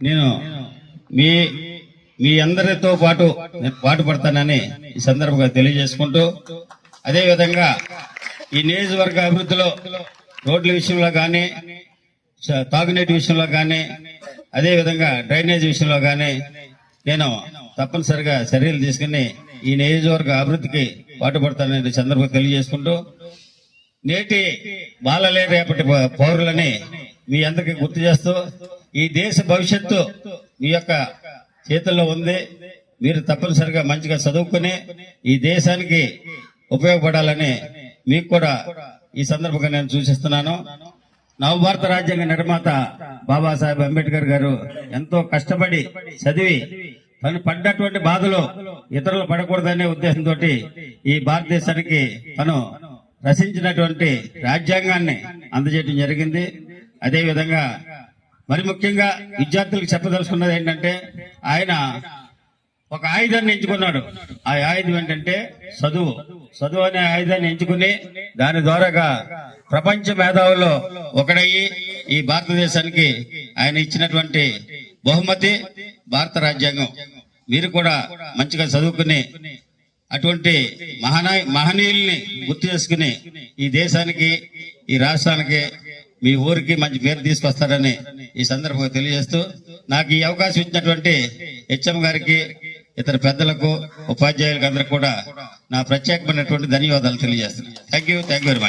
నేను మీ మీ అందరితో పాటు నేను పాటుపడతానని ఈ సందర్భంగా తెలియజేసుకుంటూ, అదేవిధంగా ఈ నియోజకవర్గ అభివృద్ధిలో రోడ్ల విషయంలో కానీ, తాగునీటి విషయంలో కానీ, అదేవిధంగా డ్రైనేజ్ విషయంలో కానీ నేను తప్పనిసరిగా చర్యలు తీసుకుని ఈ నియోజకవర్గ అభివృద్ధికి పాటుపడతానని సందర్భంగా తెలియజేసుకుంటూ, నేటి బాలలే రేపటి పౌరులని మీ అందరికీ గుర్తు చేస్తూ, ఈ దేశ భవిష్యత్తు మీ యొక్క చేతుల్లో ఉంది. మీరు తప్పనిసరిగా మంచిగా చదువుకుని ఈ దేశానికి ఉపయోగపడాలని మీకు కూడా ఈ సందర్భంగా నేను సూచిస్తున్నాను. నవభారత రాజ్యాంగ నిర్మాత బాబాసాహెబ్ అంబేద్కర్ గారు ఎంతో కష్టపడి చదివి తను పడ్డటువంటి బాధలు ఇతరులు పడకూడదనే ఉద్దేశంతో ఈ భారతదేశానికి తను రచించినటువంటి రాజ్యాంగాన్ని అందజేయడం జరిగింది. అదేవిధంగా మరి ముఖ్యంగా విద్యార్థులకు చెప్పదలుచుకున్నది ఏంటంటే, ఆయన ఒక ఆయుధాన్ని ఎంచుకున్నాడు. ఆ ఆయుధం ఏంటంటే చదువు. చదువు అనే ఆయుధాన్ని ఎంచుకుని దాని ద్వారాగా ప్రపంచ మేధావుల్లో ఒకడయ్యి ఈ భారతదేశానికి ఆయన ఇచ్చినటువంటి బహుమతి భారత రాజ్యాంగం. మీరు కూడా మంచిగా చదువుకుని అటువంటి మహనీయుల్ని గుర్తు చేసుకుని ఈ దేశానికి, ఈ రాష్ట్రానికి, మీ ఊరికి మంచి పేరు తీసుకొస్తారని ఈ సందర్భంగా తెలియజేస్తూ, నాకు ఈ అవకాశం ఇచ్చినటువంటి హెచ్ఎం గారికి, ఇతర పెద్దలకు, ఉపాధ్యాయులకు అందరికి కూడా నా ప్రత్యేకమైనటువంటి ధన్యవాదాలు తెలియజేస్తున్నాను. Thank you very much.